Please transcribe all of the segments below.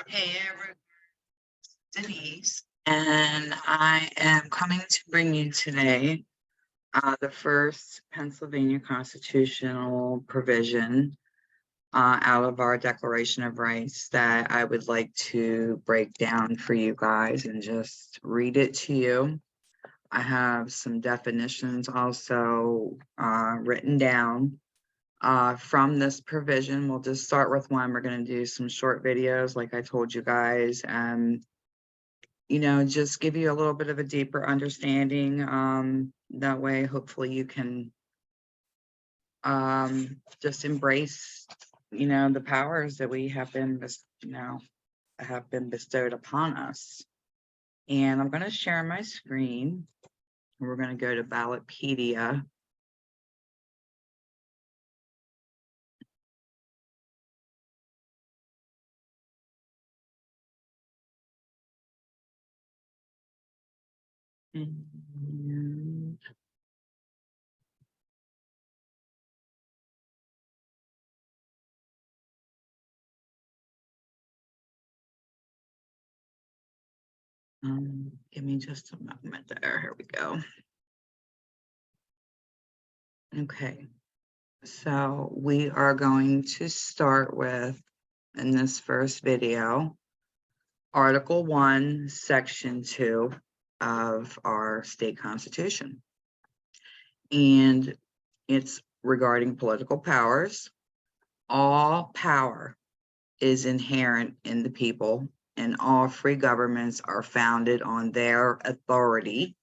Hey, everyone, Denise, and I am coming to bring you today the first Pennsylvania constitutional provision out of our Declaration of Rights that I would like to break down for you guys and just read it to you. I have some definitions also written down from this provision. We'll just start with one. We're going to do some short videos like I told you guys, and just give you a little bit of a deeper understanding. That way, hopefully you can just embrace, the powers that we have been, have been bestowed upon us. And I'm going to share my screen. We're going to go to Ballotpedia. And give me just a moment there. Here we go. Okay, so we are going to start with, in this first video, Article 1, Section 2 of our state constitution. And it's regarding political powers. All power is inherent in the people, and all free governments are founded on their authority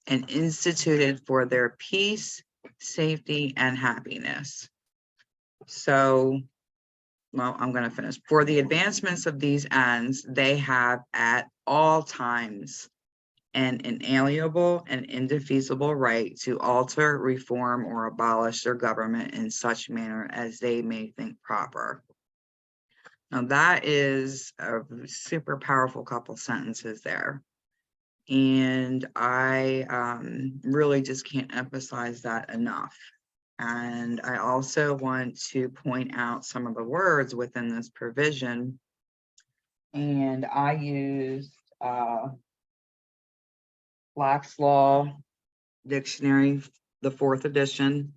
and instituted for their peace, safety, and happiness. So, well, I'm going to finish. For the advancements of these ends, they have at all times an inalienable and indefeasible right to alter, reform, or abolish their government in such manner as they may think proper. Now, that is a super powerful couple sentences there. And I really just can't emphasize that enough. And I also want to point out some of the words within this provision. And I used Black's Law Dictionary, the 4th edition.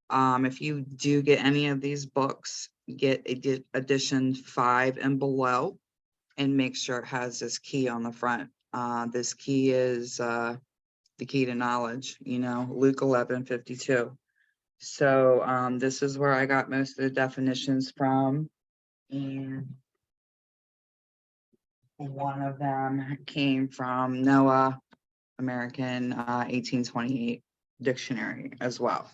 If you do get any of these books, get edition 5 and below, and make sure it has this key on the front. This key is the key to knowledge, Luke 11:52. So this is where I got most of the definitions from. And one of them came from Noah American 1828 dictionary as well.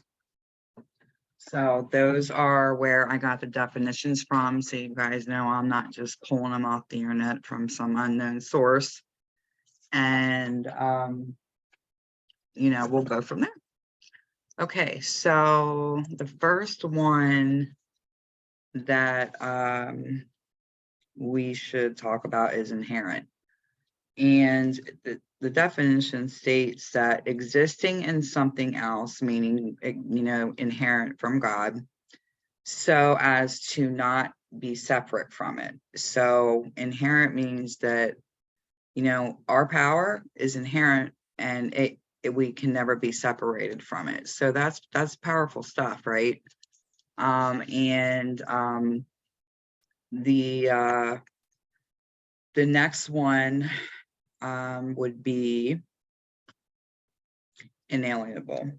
So those are where I got the definitions from. So you guys know I'm not just pulling them off the internet from some unknown source. And, we'll go from there. Okay, so the first one that we should talk about is inherent. And the definition states that existing in something else, meaning, inherent from God, so as to not be separate from it. So inherent means that, our power is inherent, and we can never be separated from it. So that's powerful stuff, right? The next one would be inalienable.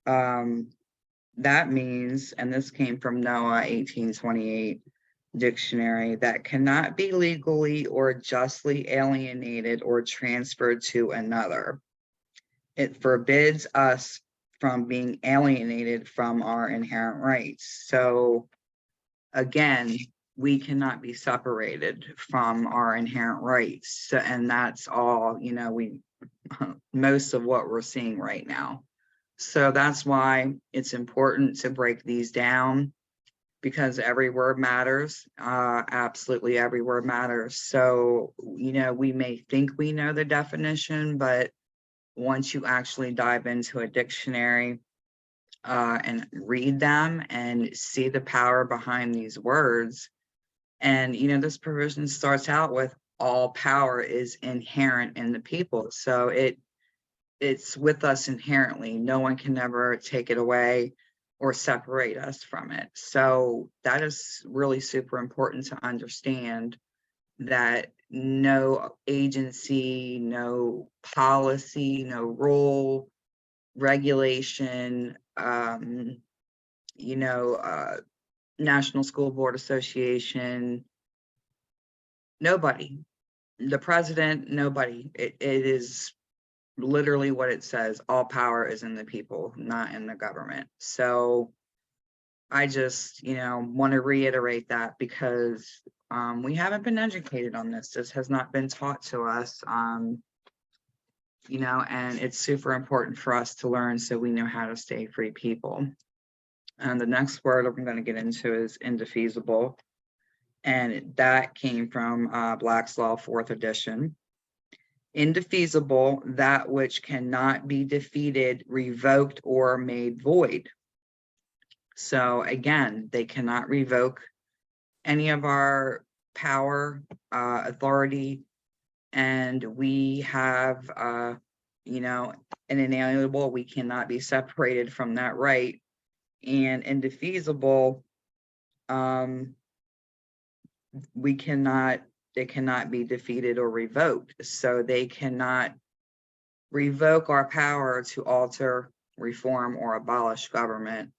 That means, and this came from Noah 1828 dictionary, that cannot be legally or justly alienated or transferred to another. It forbids us from being alienated from our inherent rights. So again, we cannot be separated from our inherent rights. So, and that's all, most of what we're seeing right now. So that's why it's important to break these down, because every word matters. Absolutely every word matters. So, we may think we know the definition, but once you actually dive into a dictionary and read them and see the power behind these words, And, this provision starts out with all power is inherent in the people. So it's with us inherently. No one can ever take it away or separate us from it. So that is really super important to understand, that no agency, no policy, no rule, regulation, National School Board Association, nobody, the president, nobody. It is literally what it says. All power is in the people, not in the government. So I just, want to reiterate that, because we haven't been educated on this. This has not been taught to us, and it's super important for us to learn so we know how to stay free people. And the next word I'm going to get into is indefeasible. And that came from Black's Law, 4th edition. Indefeasible, that which cannot be defeated, revoked, or made void. So again, they cannot revoke any of our power, authority, and we have, an inalienable. We cannot be separated from that right. And indefeasible, they cannot be defeated or revoked. So they cannot revoke our power to alter, reform, or abolish government,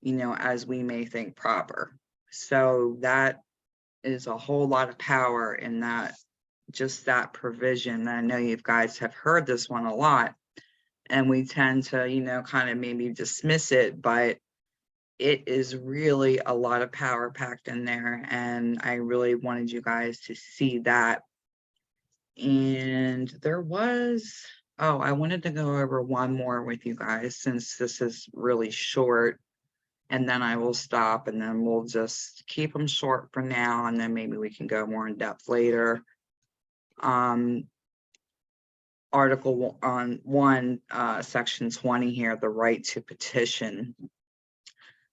as we may think proper. So that is a whole lot of power in that, just that provision. I know you guys have heard this one a lot, and we tend to, kind of maybe dismiss it, but it is really a lot of power packed in there. And I really wanted you guys to see that. And there was, I wanted to go over one more with you guys, since this is really short, and then I will stop, and then we'll just keep them short for now, and then maybe we can go more in depth later. Article on 1, section 20 here, the right to petition.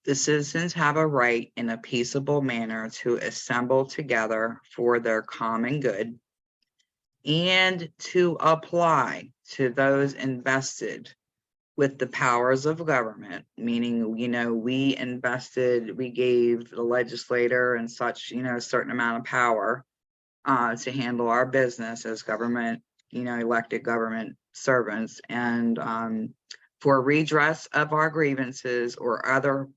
The citizens have a right in a peaceable manner to assemble together for their common good, and to apply to those invested with the powers of government, meaning, we gave the legislator and such, a certain amount of power to handle our business as government, elected government servants, and for redress of our grievances or other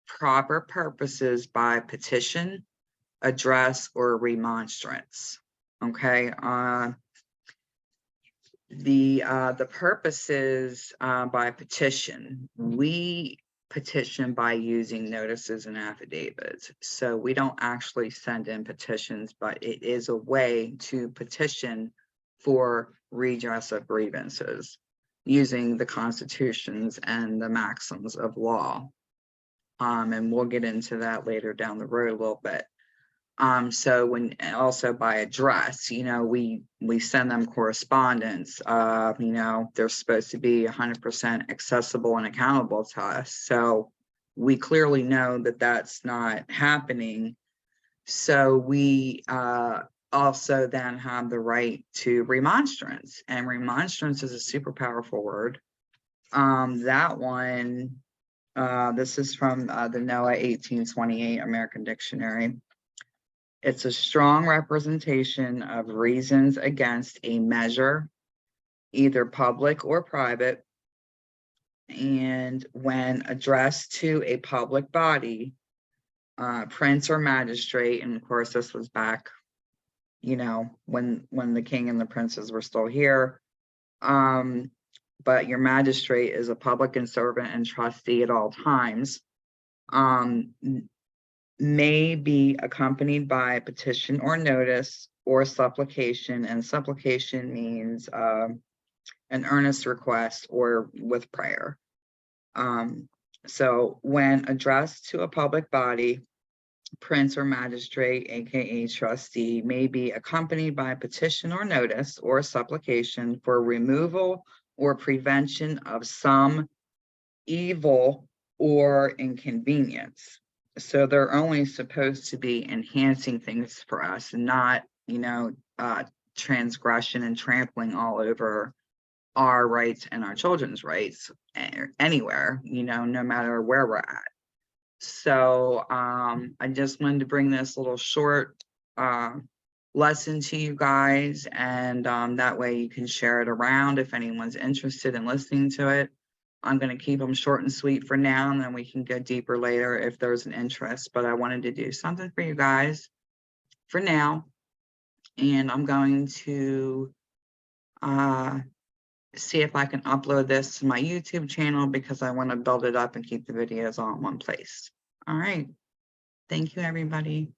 proper purposes by petition, address, or remonstrance. Okay. The purposes by petition, we petition by using notices and affidavits. So we don't actually send in petitions, but it is a way to petition for redress of grievances using the constitutions and the maxims of law. And we'll get into that later down the road a little bit. So when also by address, we send them correspondence. They're supposed to be 100% accessible and accountable to us. So we clearly know that that's not happening. So we also then have the right to remonstrance, and remonstrance is a super powerful word. That one, this is from the NOAA 1828 American Dictionary. It's a strong representation of reasons against a measure, either public or private, and when addressed to a public body, prince or magistrate, and of course this was back, when the king and the princes were still here, but your magistrate is a public and servant and trustee at all times, may be accompanied by petition or notice or supplication, and supplication means an earnest request or with prayer. So when addressed to a public body, prince or magistrate, aka trustee, may be accompanied by petition or notice or supplication for removal or prevention of some evil or inconvenience. So they're only supposed to be enhancing things for us and not, transgression and trampling all over our rights and our children's rights anywhere, no matter where we're at. So I just wanted to bring this little short lesson to you guys, and that way you can share it around if anyone's interested in listening to it. I'm going to keep them short and sweet for now, and then we can go deeper later if there's an interest. But I wanted to do something for you guys for now, and I'm going to see if I can upload this to my YouTube channel because I want to build it up and keep the videos all in one place. All right. Thank you, everybody.